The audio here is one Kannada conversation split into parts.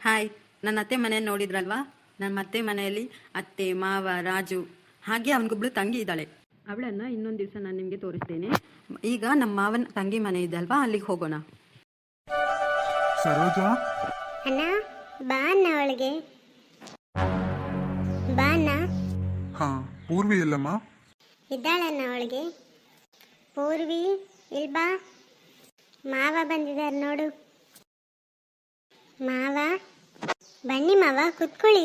ಹಾಯ್, ನನ್ನ ಅತ್ತೆ ಮನೆ ನೋಡಿದ್ರಲ್ವಾ? ನನ್ನ ಅತ್ತೆ ಮನೆಯಲ್ಲಿ ಅತ್ತೆ, ಮಾವ, ರಾಜು, ಹಾಗೆ ಅವನಿಗೊಬ್ಳು ತಂಗಿ ಇದ್ದಾಳೆ. ಅವಳನ್ನು ಇನ್ನೊಂದು ದಿವಸ ನಾನು ನಿಮಗೆ ತೋರಿಸ್ತೇನೆ. ಈಗ ನಮ್ಮ ಮಾವನ ತಂಗಿ ಮನೆ ಇದೆ ಅಲ್ವಾ, ಅಲ್ಲಿಗೆ ಹೋಗೋಣ. ಸರೋಜಾ, ಅಣ್ಣ ಬಾ ಅಣ್ಣ ಅವಳಿಗೆ ಬಾ ಅಣ್ಣ. ಹಾ ಪೂರ್ವಿ ಎಲ್ಲಮ್ಮ? ಇದ್ದಾಳಣ್ಣ ಅವಳಿಗೆ. ಪೂರ್ವಿ ಇಲ್ ಬಾ. ಮಾವ ಬಂದಿದ್ದಾರೆ ನೋಡು. ಮಾವ ಬನ್ನಿ ಮಾವ, ಕುತ್ಕೊಳ್ಳಿ.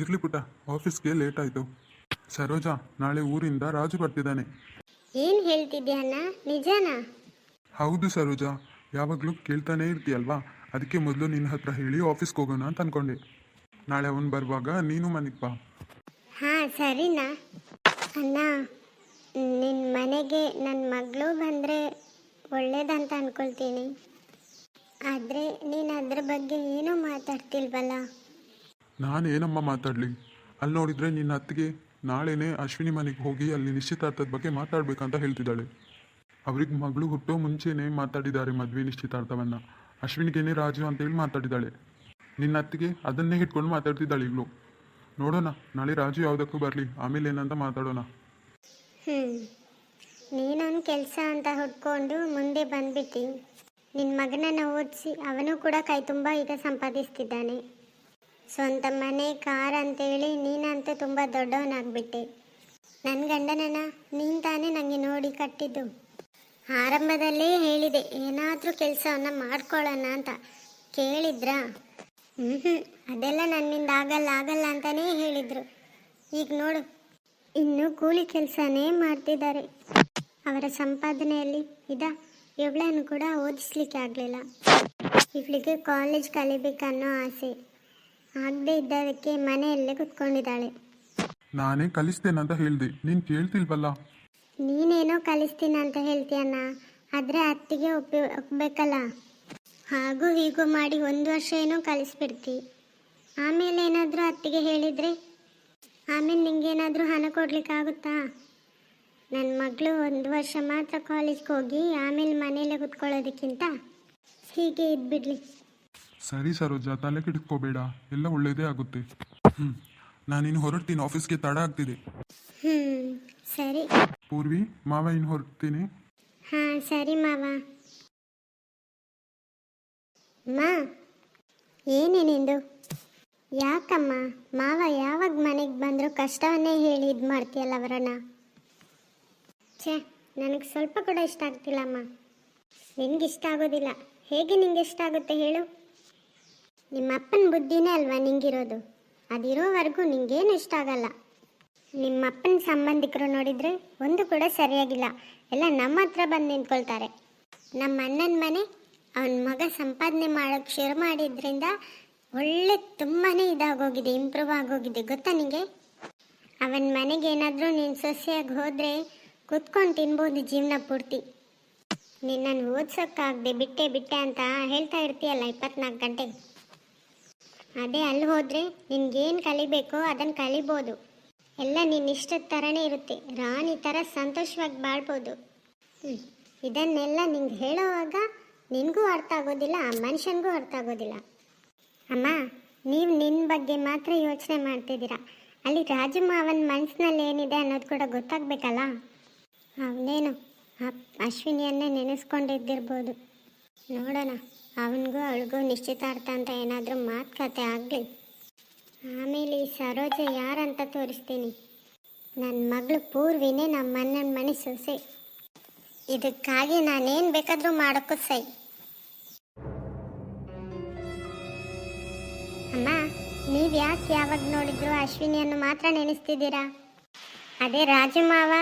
ಇರ್ಲಿ ಪುಟ್ಟ, ಆಫೀಸ್ಗೆ ಲೇಟ್ ಆಯ್ತು. ಸರೋಜಾ, ನಾಳೆ ಊರಿಂದ ರಾಜು ಬರ್ತಿದ್ದಾನೆ. ಏನ್ ಹೇಳ್ತಿದ್ಯಾ ಅಣ್ಣ, ನಿಜನಾ? ಹೌದು ಸರೋಜಾ, ಯಾವಾಗಲೂ ಕೇಳ್ತಾನೆ ಇರ್ತೀಯಲ್ವಾ, ಅದಕ್ಕೆ ಮೊದಲು ನಿನ್ನ ಹತ್ರ ಹೇಳಿ ಆಫೀಸ್ಗೆ ಹೋಗೋಣ ಅಂತ ಅನ್ಕೊಂಡೆ. ನಾಳೆ ಅವನು ಬರುವಾಗ ನೀನು ಮನೆಗೆ ಬಾ. ಹಾ ಸರಿನಾ ಅಣ್ಣ. ನಿನ್ನ ಮನೆಗೆ ನನ್ನ ಮಗಳು ಬಂದರೆ ಒಳ್ಳೇದಂತ ಅನ್ಕೊಳ್ತೀನಿ. ಆದರೆ ನೀನು ಅದ್ರ ಬಗ್ಗೆ ಏನೂ ಮಾತಾಡ್ತಿಲ್ವಲ್ಲ. ನಾನೇನಮ್ಮ ಮಾತಾಡಲಿ? ಅಲ್ಲಿ ನೋಡಿದರೆ ನಿನ್ನ ಅತ್ತಿಗೆ ನಾಳೆನೇ ಅಶ್ವಿನಿ ಮನೆಗೆ ಹೋಗಿ ಅಲ್ಲಿ ನಿಶ್ಚಿತಾರ್ಥದ ಬಗ್ಗೆ ಮಾತಾಡ್ಬೇಕಂತ ಹೇಳ್ತಿದ್ದಾಳೆ. ಅವ್ರಿಗೆ ಮಗಳು ಹುಟ್ಟೋ ಮುಂಚೆನೇ ಮಾತಾಡಿದ್ದಾರೆ ಮದುವೆ ನಿಶ್ಚಿತಾರ್ಥವನ್ನು. ಅಶ್ವಿನಿಗೇನೆ ರಾಜು ಅಂತೇಳಿ ಮಾತಾಡಿದ್ದಾಳೆ. ನಿನ್ನ ಅತ್ತಿಗೆ ಅದನ್ನೇ ಇಟ್ಕೊಂಡು ಮಾತಾಡ್ತಿದ್ದಾಳೆ ಈಗಲೂ. ನೋಡೋಣ, ನಾಳೆ ರಾಜು ಯಾವುದಕ್ಕೂ ಬರಲಿ, ಆಮೇಲೆ ಏನಂತ ಮಾತಾಡೋಣ. ನೀನೊಂದು ಕೆಲಸ ಅಂತ ಹುಡ್ಕೊಂಡು ಮುಂದೆ ಬಂದ್ಬಿಟ್ಟು ನಿನ್ನ ಮಗನನ್ನು ಓದಿಸಿ ಅವನು ಕೂಡ ಕೈ ತುಂಬ ಈಗ ಸಂಪಾದಿಸ್ತಿದ್ದಾನೆ. ಸ್ವಂತ ಮನೆ, ಕಾರ್ ಅಂತೇಳಿ ನೀನಂತೂ ತುಂಬ ದೊಡ್ಡವನಾಗ್ಬಿಟ್ಟೆ. ನನ್ನ ಗಂಡನನ್ನ ನೀನು ತಾನೇ ನನಗೆ ನೋಡಿ ಕಟ್ಟಿದ್ದು. ಆರಂಭದಲ್ಲೇ ಹೇಳಿದೆ ಏನಾದರೂ ಕೆಲಸವನ್ನು ಮಾಡ್ಕೊಳ್ಳೋಣ ಅಂತ. ಕೇಳಿದ್ರಾ? ಅದೆಲ್ಲ ನನ್ನಿಂದ ಆಗಲ್ಲ ಅಂತಲೇ ಹೇಳಿದರು. ಈಗ ನೋಡು, ಇನ್ನು ಕೂಲಿ ಕೆಲಸನೇ ಮಾಡ್ತಿದ್ದಾರೆ. ಅವರ ಸಂಪಾದನೆಯಲ್ಲಿ ಇವಳನ್ನು ಕೂಡ ಓದಿಸ್ಲಿಕ್ಕೆ ಆಗಲಿಲ್ಲ. ಇವಳಿಗೆ ಕಾಲೇಜ್ ಕಲಿಬೇಕನ್ನೋ ಆಸೆ. ಆಗದೆ ಇದ್ದದಕ್ಕೆ ಮನೆಯಲ್ಲೇ ಕುತ್ಕೊಂಡಿದ್ದಾಳೆ. ನಾನೇ ಕಲಿಸ್ತೇನಂತ ಹೇಳಿದೆ, ನೀನು ಕೇಳ್ತಿಲ್ವಲ್ಲ. ನೀನೇನೋ ಕಲಿಸ್ತೀನಿ ಅಂತ ಹೇಳ್ತೀಯಣ್ಣ, ಆದರೆ ಅತ್ತಿಗೆ ಒಪ್ಪಬೇಕಲ್ಲ. ಹಾಗೂ ಹೀಗೂ ಮಾಡಿ 1 ವರ್ಷ ಏನೋ ಕಲಿಸ್ಬಿಡ್ತಿ. ಆಮೇಲೆ ಏನಾದರೂ ಅತ್ತಿಗೆ ಹೇಳಿದರೆ ಆಮೇಲೆ ನಿಂಗೇನಾದರೂ ಹಣ ಕೊಡ್ಲಿಕ್ಕಾಗುತ್ತಾ? ನನ್ನ ಮಗಳು 1 ವರ್ಷ ಮಾತ್ರ ಕಾಲೇಜ್ಗೆ ಹೋಗಿ ಆಮೇಲೆ ಮನೆಯಲ್ಲೇ ಕುತ್ಕೊಳ್ಳೋದಕ್ಕಿಂತ ಹೀಗೆ ಇದ್ಬಿಡ್ಲಿ. ಸರಿ ಸರೋಜಾ, ತಲೆ ಕೆಡಿಸ್ಕೋಬೇಡ, ಎಲ್ಲ ಒಳ್ಳೇದೇ ಆಗುತ್ತೆ. ನಾನಿನ್ನು ಹೊರಡ್ತೀನಿ, ಆಫೀಸ್ಗೆ ತಡ ಆಗ್ತಿದೆ. ಸರಿ ಪೂರ್ವಿ, ಮಾವ ಇನ್ನು ಹೊರಡ್ತೀನಿ. ಹಾಂ ಸರಿ ಮಾವ. ಅಮ್ಮ, ಏನೇನಿಂದು? ಯಾಕಮ್ಮ ಮಾವ ಯಾವಾಗ ಮನೆಗೆ ಬಂದರೂ ಕಷ್ಟವನ್ನೇ ಹೇಳಿ ಇದು ಮಾಡ್ತೀಯಲ್ಲ ಅವರನ್ನ? ನನಗೆ ಸ್ವಲ್ಪ ಕೂಡ ಇಷ್ಟ ಆಗ್ತಿಲ್ಲಮ್ಮ. ನಿನಗೆ ಇಷ್ಟ ಆಗೋದಿಲ್ಲ, ಹೇಗೆ ನಿಂಗೆ ಇಷ್ಟ ಆಗುತ್ತೆ ಹೇಳು? ನಿಮ್ಮ ಅಪ್ಪನ ಬುದ್ಧಿನೇ ಅಲ್ವಾ ನಿಂಗಿರೋದು. ಅದಿರೋವರೆಗೂ ನಿಂಗೇನು ಇಷ್ಟ ಆಗಲ್ಲ. ನಿಮ್ಮ ಅಪ್ಪನ ಸಂಬಂಧಿಕರು ನೋಡಿದರೆ ಒಂದು ಕೂಡ ಸರಿಯಾಗಿಲ್ಲ, ಎಲ್ಲ ನಮ್ಮ ಹತ್ರ ಬಂದು ನಿಂತ್ಕೊಳ್ತಾರೆ. ನಮ್ಮ ಅಣ್ಣನ ಮನೆ ಅವನ ಮಗ ಸಂಪಾದನೆ ಮಾಡೋಕ್ಕೆ ಶುರು ಮಾಡಿದ್ರಿಂದ ಒಳ್ಳೆ ತುಂಬಾ ಇದಾಗೋಗಿದೆ, ಇಂಪ್ರೂವ್ ಆಗೋಗಿದೆ, ಗೊತ್ತಾ ನಿಮಗೆ? ಅವನ ಮನೆಗೆ ಏನಾದರೂ ನೀನು ಸೊಸೆಯಾಗಿ ಹೋದರೆ ಕುತ್ಕೊಂಡು ತಿನ್ಬೋದು ಜೀವನ ಪೂರ್ತಿ. ನಿನ್ನನ್ನು ಓದ್ಸೋಕ್ಕಾಗದೆ ಬಿಟ್ಟೆ ಅಂತ ಹೇಳ್ತಾ ಇರ್ತೀಯಲ್ಲ 24 ಗಂಟೆ. ಅದೇ ಅಲ್ಲಿ ಹೋದರೆ ನಿನ್ಗೇನು ಕಲಿಬೇಕೋ ಅದನ್ನು ಕಲಿಬೋದು. ಎಲ್ಲ ನಿನ್ನ ಇಷ್ಟದ ಥರನೇ ಇರುತ್ತೆ, ರಾಣಿ ಥರ ಸಂತೋಷವಾಗಿ ಬಾಳ್ಬೋದು. ಇದನ್ನೆಲ್ಲ ನಿಂಗೆ ಹೇಳೋವಾಗ ನಿನಗೂ ಅರ್ಥ ಆಗೋದಿಲ್ಲ, ಆ ಮನುಷ್ಯನಿಗೂ ಅರ್ಥ ಆಗೋದಿಲ್ಲ. ಅಮ್ಮ, ನೀವು ನಿನ್ನ ಬಗ್ಗೆ ಮಾತ್ರ ಯೋಚನೆ ಮಾಡ್ತಿದ್ದೀರಾ. ಅಲ್ಲಿ ರಾಜು ಮಾವನ ಮನಸ್ಸಿನಲ್ಲಿ ಏನಿದೆ ಅನ್ನೋದು ಕೂಡ ಗೊತ್ತಾಗಬೇಕಲ್ಲ. ಅವನೇನು ಅಶ್ವಿನಿಯನ್ನೇ ನೆನೆಸ್ಕೊಂಡಿದ್ದಿರ್ಬೋದು. ನೋಡೋಣ, ಅವನಿಗೂ ಅವಳಿಗೂ ನಿಶ್ಚಿತಾರ್ಥ ಅಂತ ಏನಾದರೂ ಮಾತುಕತೆ ಆಗಲಿ. ಆಮೇಲೆ ಈ ಸರೋಜ ಯಾರಂತ ತೋರಿಸ್ತೀನಿ. ನನ್ನ ಮಗಳು ಪೂರ್ವಿನೇ ನಮ್ಮ ಅಣ್ಣನ ಮನೆ ಸೊಸೆ. ಇದಕ್ಕಾಗಿ ನಾನೇನು ಬೇಕಾದರೂ ಮಾಡೋಕ್ಕೂ ಸೈ. ಅಮ್ಮ, ನೀವು ಯಾಕೆ ಯಾವಾಗ ನೋಡಿದ್ರು ಅಶ್ವಿನಿಯನ್ನು ಮಾತ್ರ ನೆನೆಸ್ತಿದ್ದೀರಾ? ಅದೇ ರಾಜು ಮಾವ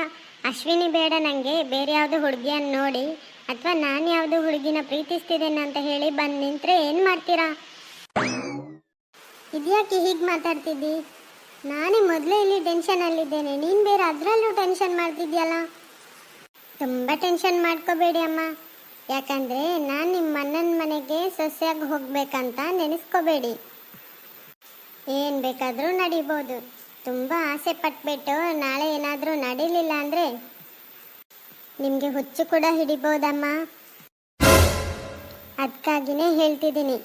ಅಶ್ವಿನಿ ಬೇಡ, ನನಗೆ ಬೇರೆ ಯಾವುದೋ ಹುಡುಗಿಯನ್ನು ನೋಡಿ ಅಥವಾ ನಾನು ಯಾವುದೋ ಹುಡುಗಿನ ಪ್ರೀತಿಸ್ತಿದ್ದೇನೆ ಅಂತ ಹೇಳಿ ಬಂದು ನಿಂತರೆ ಏನು ಮಾಡ್ತೀರಾ? ಇದ್ಯಾಕೆ ಹೀಗೆ ಮಾತಾಡ್ತಿದ್ದಿ? ನಾನೇ ಮೊದಲೇ ಇಲ್ಲಿ ಟೆನ್ಷನಲ್ಲಿದ್ದೇನೆ, ನೀನು ಬೇರೆ ಅದರಲ್ಲೂ ಟೆನ್ಷನ್ ಮಾಡ್ತಿದ್ಯಲ್ಲ. ತುಂಬ ಟೆನ್ಷನ್ ಮಾಡ್ಕೋಬೇಡಿ ಅಮ್ಮ, ಯಾಕಂದರೆ ನಾನು ನಿಮ್ಮ ಅಣ್ಣನ ಮನೆಗೆ ಸೊಸೆಯಾಗಿ ಹೋಗ್ಬೇಕಂತ ನೆನೆಸ್ಕೋಬೇಡಿ. ಏನು ಬೇಕಾದರೂ ನಡೀಬೋದು. ತುಂಬ ಆಸೆ ಪಟ್ಬಿಟ್ಟು ನಾಳೆ ಏನಾದರೂ ನಡೀಲಿಲ್ಲ ಅಂದರೆ ನಿಮಗೆ ಹುಚ್ಚು ಕೂಡ ಹಿಡಿಬೋದಮ್ಮ. ಅದಕ್ಕಾಗಿಯೇ ಹೇಳ್ತಿದ್ದೀನಿ,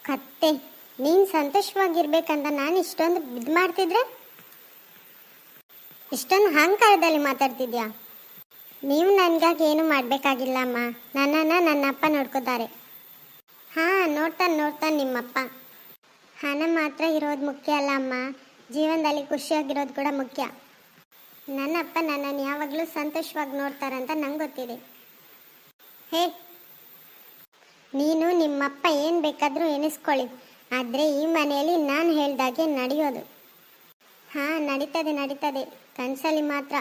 ಕತ್ತೆ, ನೀನು ಸಂತೋಷವಾಗಿರ್ಬೇಕಂತ ನಾನು ಇಷ್ಟೊಂದು ಇದು ಮಾಡ್ತಿದ್ರೆ ಇಷ್ಟೊಂದು ಅಹಂಕಾರದಲ್ಲಿ ಮಾತಾಡ್ತಿದ್ಯಾ? ನೀವು ನನಗಾಗಿ ಏನು ಮಾಡಬೇಕಾಗಿಲ್ಲ ಅಮ್ಮ. ನನ್ನನ್ನು ನನ್ನ ಅಪ್ಪ ನೋಡ್ಕೋತಾರೆ. ಹಾಂ, ನೋಡ್ತಾನೆ ನಿಮ್ಮಪ್ಪ. ಹಣ ಮಾತ್ರ ಇರೋದು ಮುಖ್ಯ ಅಲ್ಲ ಅಮ್ಮ, ಜೀವನದಲ್ಲಿ ಖುಷಿಯಾಗಿರೋದು ಕೂಡ ಮುಖ್ಯ. ನನ್ನಪ್ಪ ನನ್ನನ್ನು ಯಾವಾಗಲೂ ಸಂತೋಷವಾಗಿ ನೋಡ್ತಾರಂತ ನಂಗೆ ಗೊತ್ತಿದೆ. ಹೇ, ನೀನು ನಿಮ್ಮಪ್ಪ ಏನು ಬೇಕಾದರೂ ಎನಿಸ್ಕೊಳ್ಳಿ, ಆದರೆ ಈ ಮನೆಯಲ್ಲಿ ನಾನು ಹೇಳ್ದಾಗೆ ನಡೆಯೋದು. ಹಾಂ, ನಡೀತದೆ, ಕನಸಲ್ಲಿ ಮಾತ್ರ.